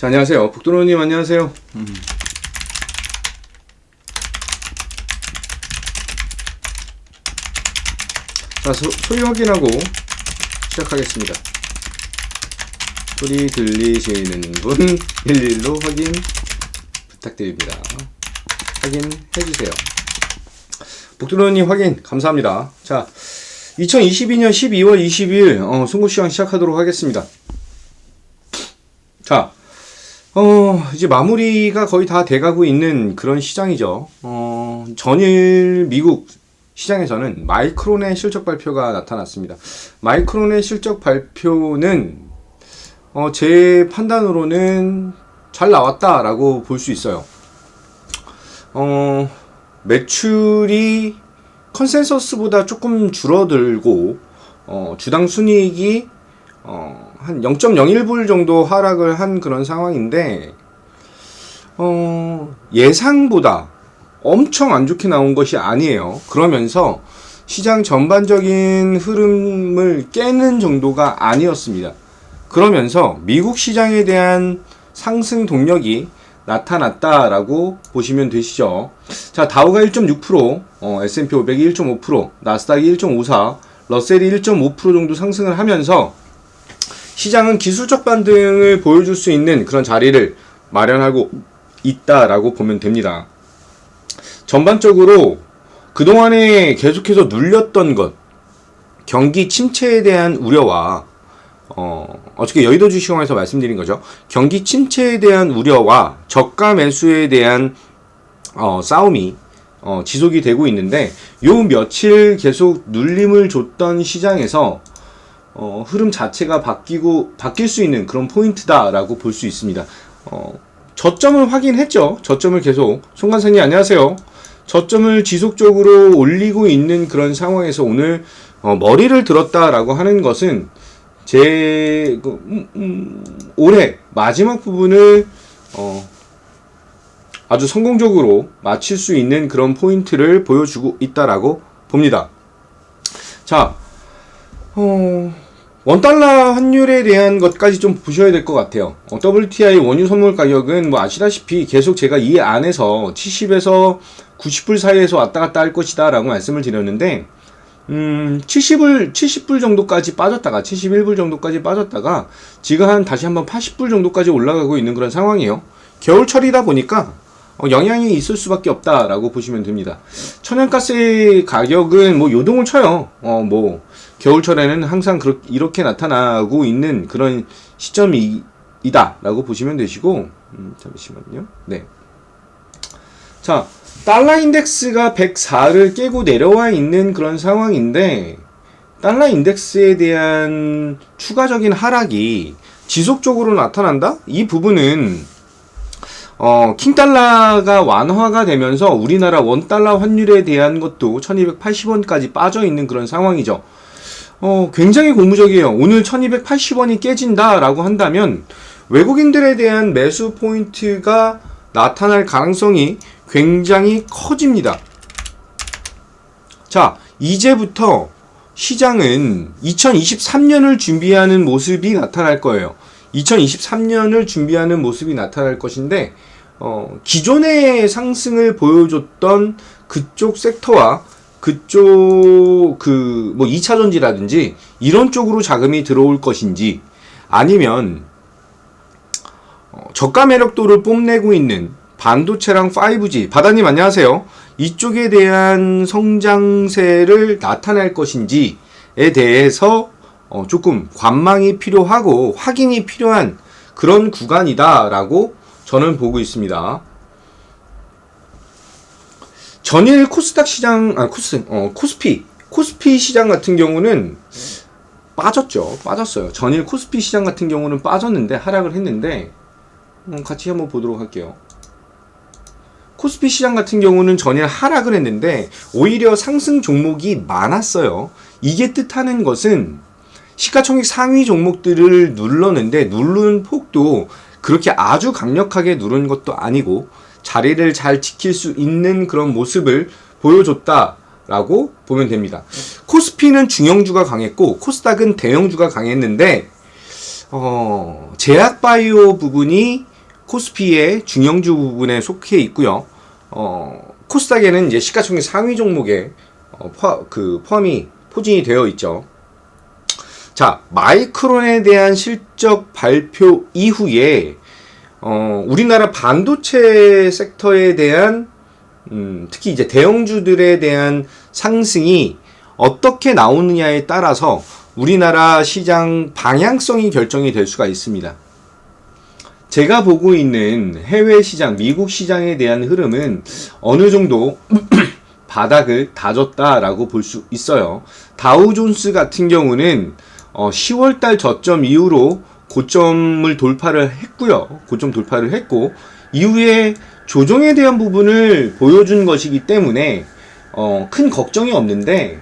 자, 안녕하세요. 북도로님 안녕하세요. 자, 소리 확인하고 시작하겠습니다. 소리 들리시는 분 11로 확인 부탁드립니다. 확인해주세요. 북도로님 확인 감사합니다. 자, 2022년 12월 20일 송구시황 시작하도록 하겠습니다. 자, 이제 마무리가 거의 다 돼가고 있는 그런 시장이죠. 전일 미국 시장에서는 마이크론의 실적 발표가 나타났습니다. 마이크론의 실적 발표는 제 판단으로는 잘 나왔다라고 볼 수 있어요. 매출이 컨센서스보다 조금 줄어들고 주당 순이익이 한 0.01불 정도 하락을 한 그런 상황인데 예상보다 엄청 안 좋게 나온 것이 아니에요. 그러면서 시장 전반적인 흐름을 깨는 정도가 아니었습니다. 그러면서 미국 시장에 대한 상승 동력이 나타났다라고 보시면 되시죠. 자, 다우가 1.6%, S&P 500이 1.5%, 나스닥이 1.54%, 러셀이 1.5% 정도 상승을 하면서 시장은 기술적 반등을 보여줄 수 있는 그런 자리를 마련하고 있다라고 보면 됩니다. 전반적으로 그동안에 계속해서 눌렸던 것, 경기 침체에 대한 우려와 어저께 여의도 주식시황에서 말씀드린 거죠. 경기 침체에 대한 우려와 저가 매수에 대한 싸움이 지속이 되고 있는데 요 며칠 계속 눌림을 줬던 시장에서 흐름 자체가 바뀔 수 있는 그런 포인트다라고 볼 수 있습니다. 저점을 확인했죠. 저점을 계속 송관사님 안녕하세요. 저점을 지속적으로 올리고 있는 그런 상황에서 오늘 머리를 들었다라고 하는 것은 제 올해 마지막 부분을 아주 성공적으로 마칠 수 있는 그런 포인트를 보여주고 있다라고 봅니다. 자, 원달러 환율에 대한 것까지 좀 보셔야 될 것 같아요. WTI 원유 선물 가격은 뭐 아시다시피 계속 제가 이 안에서 70에서 90불 사이에서 왔다 갔다 할 것이다 라고 말씀을 드렸는데 70불 정도까지 빠졌다가 71불 정도까지 빠졌다가 지금 다시 한번 80불 정도까지 올라가고 있는 그런 상황이에요. 겨울철이다 보니까 영향이 있을 수밖에 없다라고 보시면 됩니다. 천연가스의 가격은 뭐 요동을 쳐요. 뭐 겨울철에는 항상 이렇게 나타나고 있는 그런 시점이다라고 보시면 되시고 잠시만요. 네. 자, 달러 인덱스가 104를 깨고 내려와 있는 그런 상황인데 달러 인덱스에 대한 추가적인 하락이 지속적으로 나타난다? 이 부분은 킹달러가 완화가 되면서 우리나라 원달러 환율에 대한 것도 1280원까지 빠져 있는 그런 상황이죠. 굉장히 고무적이에요. 오늘 1280원이 깨진다라고 한다면 외국인들에 대한 매수 포인트가 나타날 가능성이 굉장히 커집니다. 자, 이제부터 시장은 2023년을 준비하는 모습이 나타날 거예요. 2023년을 준비하는 모습이 나타날 것인데 기존의 상승을 보여줬던 그쪽 섹터와 그쪽 뭐 2차전지라든지 이런 쪽으로 자금이 들어올 것인지 아니면 저가 매력도를 뽐내고 있는 반도체랑 5G 바다님 안녕하세요. 이쪽에 대한 성장세를 나타낼 것인지에 대해서 조금 관망이 필요하고 확인이 필요한 그런 구간이다라고 저는 보고 있습니다. 전일 코스닥 시장, 코스피 시장 같은 경우는 빠졌어요. 전일 코스피 시장 같은 경우는 빠졌는데, 하락을 했는데, 같이 한번 보도록 할게요. 코스피 시장 같은 경우는 전일 하락을 했는데, 오히려 상승 종목이 많았어요. 이게 뜻하는 것은, 시가총액 상위 종목들을 눌렀는데, 누른 폭도 그렇게 아주 강력하게 누른 것도 아니고, 자리를 잘 지킬 수 있는 그런 모습을 보여줬다라고 보면 됩니다. 코스피는 중형주가 강했고 코스닥은 대형주가 강했는데 제약바이오 부분이 코스피의 중형주 부분에 속해 있고요. 코스닥에는 이제 시가총액 상위 종목에 포함이 포진이 되어 있죠. 자, 마이크론에 대한 실적 발표 이후에 우리나라 반도체 섹터에 대한 특히 이제 대형주들에 대한 상승이 어떻게 나오느냐에 따라서 우리나라 시장 방향성이 결정이 될 수가 있습니다. 제가 보고 있는 해외 시장, 미국 시장에 대한 흐름은 어느 정도 바닥을 다졌다라고 볼 수 있어요. 다우존스 같은 경우는 10월달 저점 이후로 고점을 돌파를 했고요. 고점 돌파를 했고 이후에 조정에 대한 부분을 보여준 것이기 때문에 큰 걱정이 없는데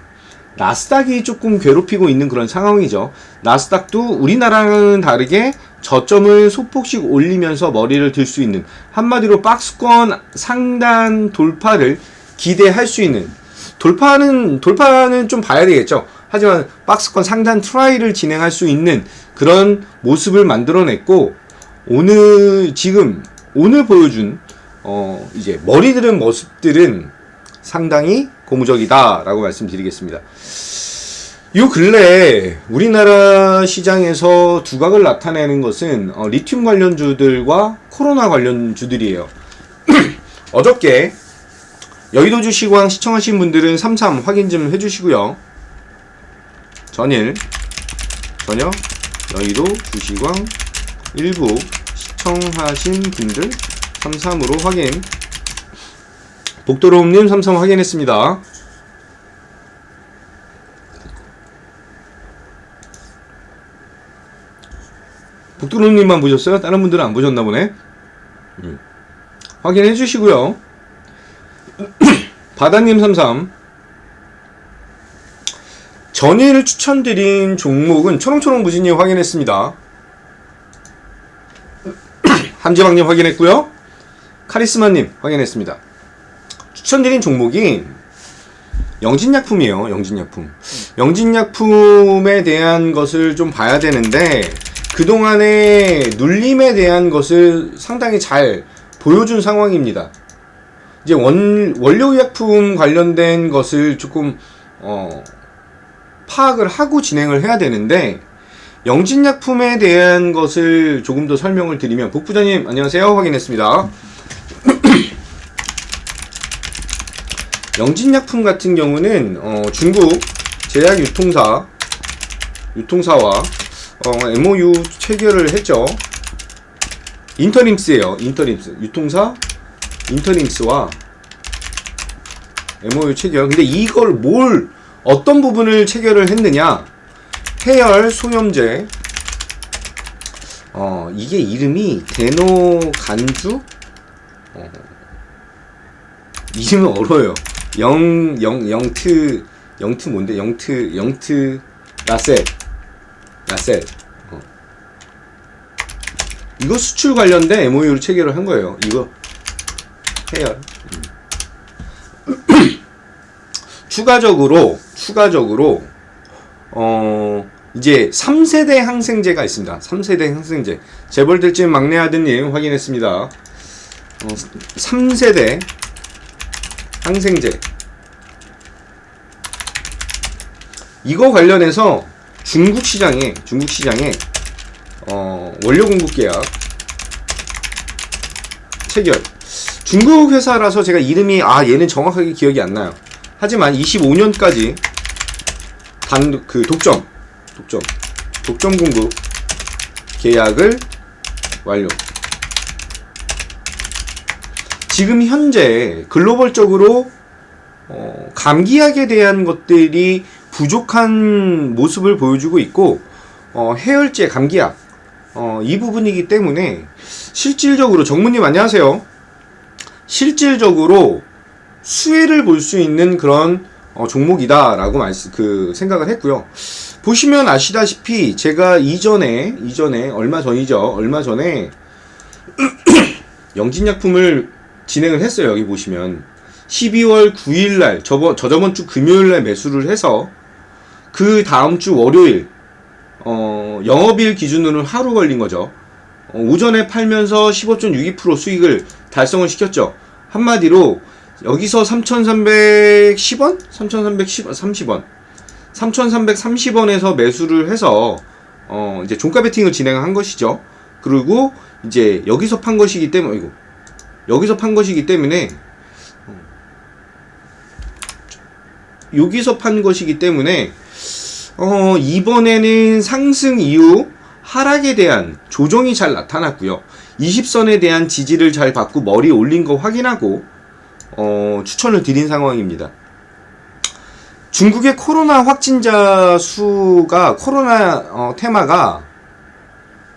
나스닥이 조금 괴롭히고 있는 그런 상황이죠. 나스닥도 우리나라는 다르게 저점을 소폭씩 올리면서 머리를 들 수 있는, 한마디로 박스권 상단 돌파를 기대할 수 있는, 돌파는 좀 봐야 되겠죠. 하지만 박스권 상단 트라이를 진행할 수 있는 그런 모습을 만들어냈고, 오늘 보여준 이제 머리 들은 모습들은 상당히 고무적이다라고 말씀드리겠습니다. 요 근래 우리나라 시장에서 두각을 나타내는 것은 리튬 관련주들과 코로나 관련주들이에요. 어저께 여의도 주시광 시청하신 분들은 33 확인 좀 해주시고요. 저녁 여의도 주시광 일부 시청하신 분들 33으로 확인. 복도로움님 33 확인했습니다. 복도로움님만 보셨어요? 다른 분들은 안 보셨나 보네. 확인해 주시고요. 바다님 33 전일 추천드린 종목은 초롱초롱 무진님 확인했습니다. 함지방님 확인했고요. 카리스마님 확인했습니다. 추천드린 종목이 영진약품이에요. 영진약품에 대한 것을 좀 봐야 되는데 그동안의 눌림에 대한 것을 상당히 잘 보여준 상황입니다. 이제 원료의약품 관련된 것을 조금 파악을 하고 진행을 해야 되는데 영진약품에 대한 것을 조금 더 설명을 드리면, 복부장님 안녕하세요. 확인했습니다. 영진약품 같은 경우는 중국 제약유통사와 MOU 체결을 했죠. 인터림스예요. 유통사 인터림스와 MOU 체결. 근데 이걸 어떤 부분을 체결을 했느냐? 해열 소염제. 이게 이름이 데노간주? 이름은 어려워요. 영트 뭔데? 영트 라셋. 이거 수출 관련된 MOU를 체결을 한 거예요. 이거 해열. 추가적으로 이제 3세대 항생제가 있습니다. 3세대 항생제. 재벌들집 막내 아드님 확인했습니다. 3세대 항생제. 이거 관련해서 중국 시장에 원료 공급 계약 체결. 중국 회사라서 제가 이름이 얘는 정확하게 기억이 안 나요. 하지만 25년까지 독점 공급 계약을 완료. 지금 현재 글로벌적으로 감기약에 대한 것들이 부족한 모습을 보여주고 있고, 해열제, 감기약 이 부분이기 때문에 실질적으로, 정무님 안녕하세요. 실질적으로 수혜를 볼 수 있는 그런 종목이다라고 생각을 했고요. 보시면 아시다시피 제가 이전에 얼마 전에 영진약품을 진행을 했어요. 여기 보시면 12월 9일날 저저번 주 금요일날 매수를 해서 그 다음 주 월요일 영업일 기준으로는 하루 걸린 거죠. 오전에 팔면서 15.62% 수익을 달성을 시켰죠. 한마디로 여기서 3,310원? 3,330원. 3,330원에서 매수를 해서 이제 종가 베팅을 진행한 것이죠. 그리고 이제 여기서 판 것이기 때문에 여기서 판 것이기 때문에 여기서 판 것이기 때문에 이번에는 상승 이후 하락에 대한 조정이 잘 나타났고요. 20선에 대한 지지를 잘 받고 머리 올린 거 확인하고 추천을 드린 상황입니다. 중국의 코로나 확진자 수가 코로나 테마가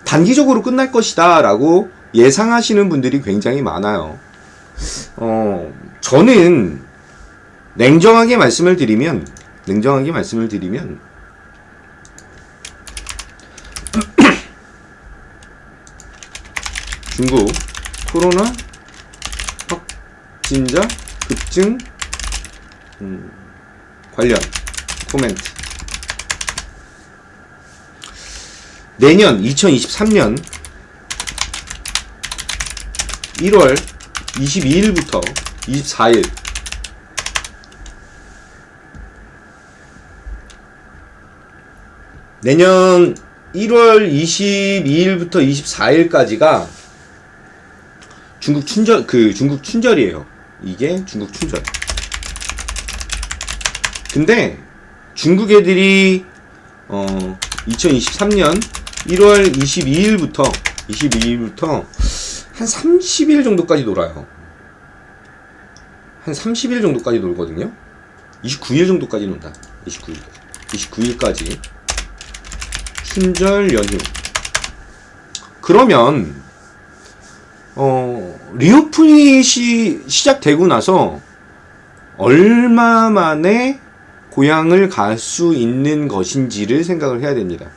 단기적으로 끝날 것이다 라고 예상하시는 분들이 굉장히 많아요. 저는 냉정하게 말씀을 드리면 중국 코로나 확진자 급증 관련 코멘트. 내년 2023년 1월 22일부터 24일 내년 1월 22일부터 24일까지가 중국 춘절이에요. 이게 중국 춘절. 근데 중국 애들이 2023년 1월 22일부터 한 30일 정도까지 놀아요. 한 30일 정도까지 놀거든요. 29일 정도까지 논다. 29일까지 춘절 연휴. 그러면 리오프닝이 시작되고 나서 얼마 만에 고향을 갈 수 있는 것인지를 생각을 해야 됩니다.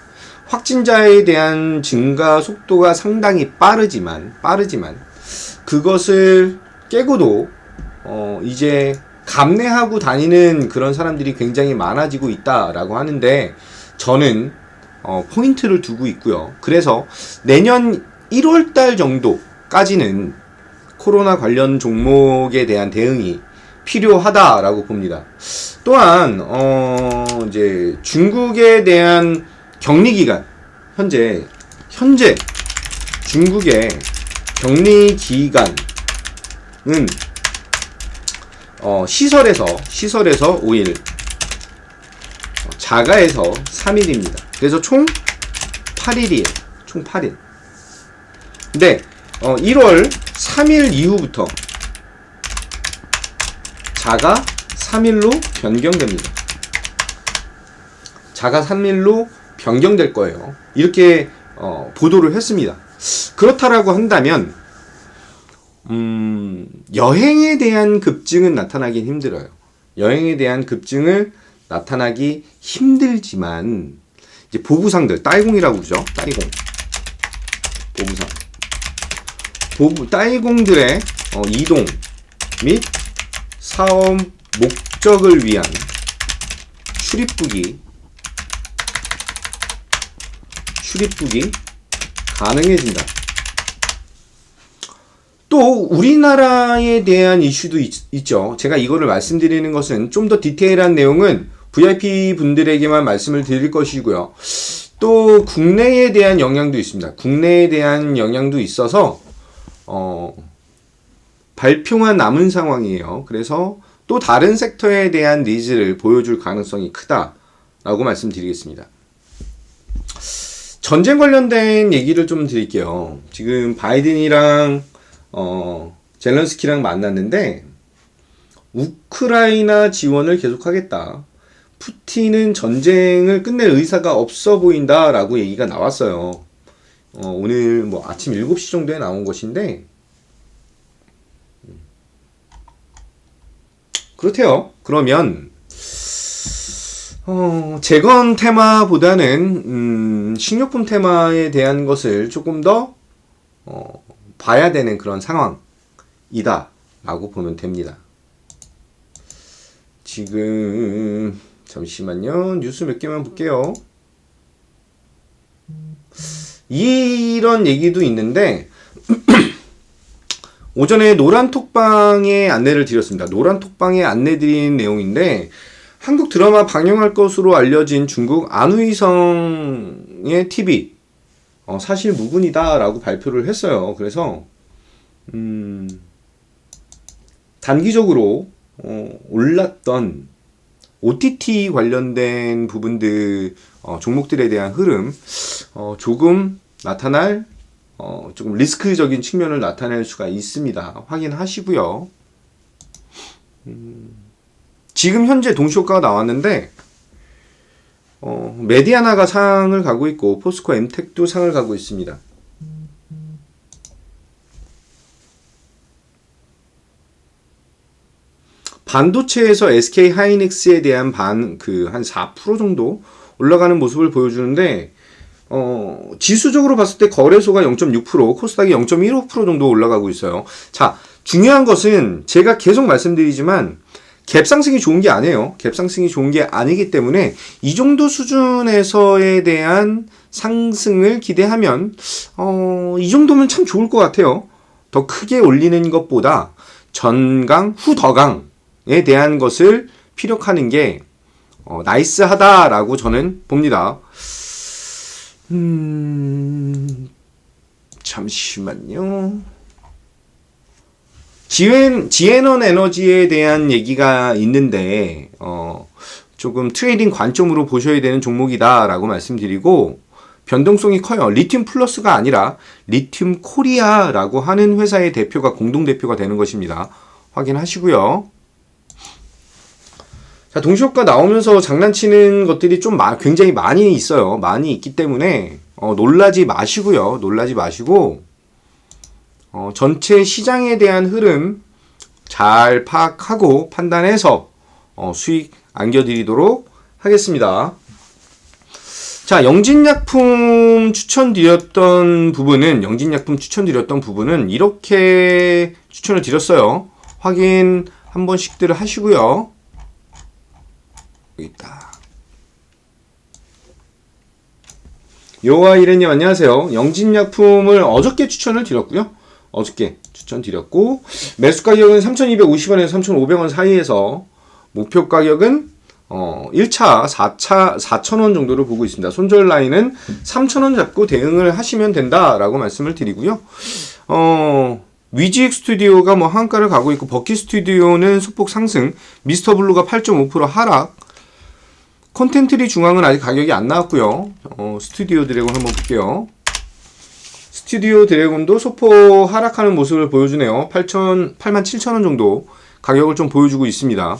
확진자에 대한 증가 속도가 상당히 빠르지만 그것을 깨고도 이제 감내하고 다니는 그런 사람들이 굉장히 많아지고 있다라고 하는데 저는 포인트를 두고 있고요. 그래서 내년 1월달 정도까지는 코로나 관련 종목에 대한 대응이 필요하다라고 봅니다. 또한 이제 중국에 대한 격리 기간 현재 중국의 격리 기간은 시설에서 5일, 자가에서 3일입니다. 그래서 총 8일이에요. 총 8일. 근데 1월 3일 이후부터 자가 3일로 변경됩니다. 자가 3일로 변경될 거예요. 이렇게 보도를 했습니다. 그렇다라고 한다면 여행에 대한 급증은 나타나긴 힘들어요. 여행에 대한 급증을 나타나기 힘들지만 이제 보부상들, 따이공이라고 그러죠. 따이공들의 이동 및 사업 목적을 위한 출입국이 가능해진다. 또 우리나라에 대한 이슈도 있죠. 제가 이거를 말씀드리는 것은 좀 더 디테일한 내용은 VIP 분들에게만 말씀을 드릴 것이고요. 또 국내에 대한 영향도 있습니다. 국내에 대한 영향도 있어서 발표만 남은 상황이에요. 그래서 또 다른 섹터에 대한 니즈를 보여줄 가능성이 크다라고 말씀드리겠습니다. 전쟁 관련된 얘기를 좀 드릴게요. 지금 바이든이랑 젤런스키랑 만났는데 우크라이나 지원을 계속하겠다. 푸틴은 전쟁을 끝낼 의사가 없어 보인다라고 얘기가 나왔어요. 오늘 뭐 아침 7시 정도에 나온 것인데 그렇대요. 그러면 재건 테마보다는 식료품 테마에 대한 것을 조금 더 봐야 되는 그런 상황이다 라고 보면 됩니다. 지금 잠시만요. 뉴스 몇 개만 볼게요. 이런 얘기도 있는데 오전에 노란톡방에 안내를 드렸습니다. 노란톡방에 안내 드린 내용인데 한국 드라마 방영할 것으로 알려진 중국 안후이성의 TV 사실 무근이다 라고 발표를 했어요. 그래서 단기적으로 올랐던 OTT 관련된 부분들 종목들에 대한 흐름 조금 나타날 조금 리스크적인 측면을 나타낼 수가 있습니다. 확인하시고요. 지금 현재 동시효과가 나왔는데 메디아나가 상을 가고 있고 포스코 엠텍도 상을 가고 있습니다. 반도체에서 SK 하이닉스에 대한 한 4% 정도 올라가는 모습을 보여주는데 지수적으로 봤을 때 거래소가 0.6%, 코스닥이 0.15% 정도 올라가고 있어요. 자, 중요한 것은 제가 계속 말씀드리지만 갭 상승이 좋은 게 아니에요. 갭 상승이 좋은 게 아니기 때문에 이 정도 수준에서에 대한 상승을 기대하면 이 정도면 참 좋을 것 같아요. 더 크게 올리는 것보다 전강, 후더강에 대한 것을 피력하는 게 나이스하다라고 저는 봅니다. 잠시만요. 지에넌 에너지에 대한 얘기가 있는데 조금 트레이딩 관점으로 보셔야 되는 종목이다라고 말씀드리고 변동성이 커요. 리튬 플러스가 아니라 리튬 코리아라고 하는 회사의 대표가 공동대표가 되는 것입니다. 확인하시고요. 자, 동시효과 나오면서 장난치는 것들이 좀 굉장히 많이 있어요. 많이 있기 때문에 놀라지 마시고요. 놀라지 마시고 전체 시장에 대한 흐름 잘 파악하고 판단해서 수익 안겨드리도록 하겠습니다. 자, 영진약품 추천드렸던 부분은 이렇게 추천을 드렸어요. 확인 한 번씩들 하시고요. 여기 있다. 요아이레님 안녕하세요. 영진약품을 어저께 추천을 드렸고요. 어저께 추천드렸고 매수 가격은 3,250원에서 3,500원 사이에서 목표 가격은 1차, 4차, 4,000원 정도를 보고 있습니다. 손절 라인은 3,000원 잡고 대응을 하시면 된다라고 말씀을 드리고요. 위지익 스튜디오가 하한가를 가고 있고 버키 스튜디오는 소폭 상승, 미스터 블루가 8.5% 하락, 컨텐트리 중앙은 아직 가격이 안 나왔고요. 스튜디오 드래곤 한번 볼게요. 스튜디오 드래곤도 소폭 하락하는 모습을 보여주네요. 87,000원 정도 가격을 좀 보여주고 있습니다.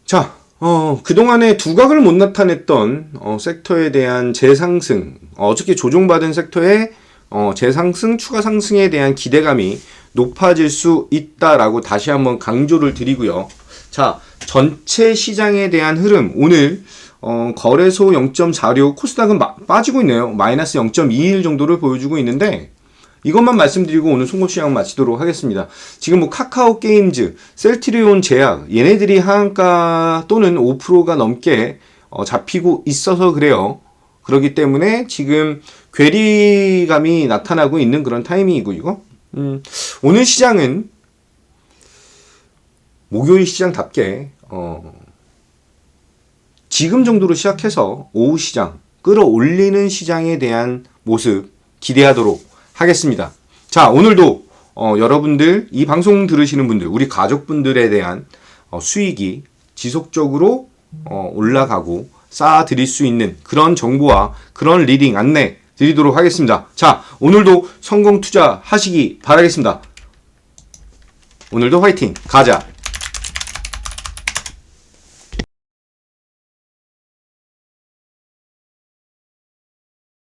자, 그동안에 두각을 못 나타냈던 섹터에 대한 재상승, 어저께 조종받은 섹터의 재상승, 추가 상승에 대한 기대감이 높아질 수 있다라고 다시 한번 강조를 드리고요. 자, 전체 시장에 대한 흐름, 오늘 거래소 0.46, 코스닥은 빠지고 있네요. 마이너스 0.21 정도를 보여주고 있는데 이것만 말씀드리고 오늘 송금시장 마치도록 하겠습니다. 지금 카카오 게임즈, 셀트리온 제약, 얘네들이 하한가 또는 5%가 넘게 잡히고 있어서 그래요. 그렇기 때문에 지금 괴리감이 나타나고 있는 그런 타이밍이고요. 오늘 시장은 목요일 시장답게 지금 정도로 시작해서 오후 시장 끌어올리는 시장에 대한 모습 기대하도록 하겠습니다. 자, 오늘도 여러분들 이 방송 들으시는 분들, 우리 가족분들에 대한 수익이 지속적으로 올라가고 쌓아드릴 수 있는 그런 정보와 그런 리딩 안내 드리도록 하겠습니다. 자, 오늘도 성공 투자 하시기 바라겠습니다. 오늘도 화이팅! 가자!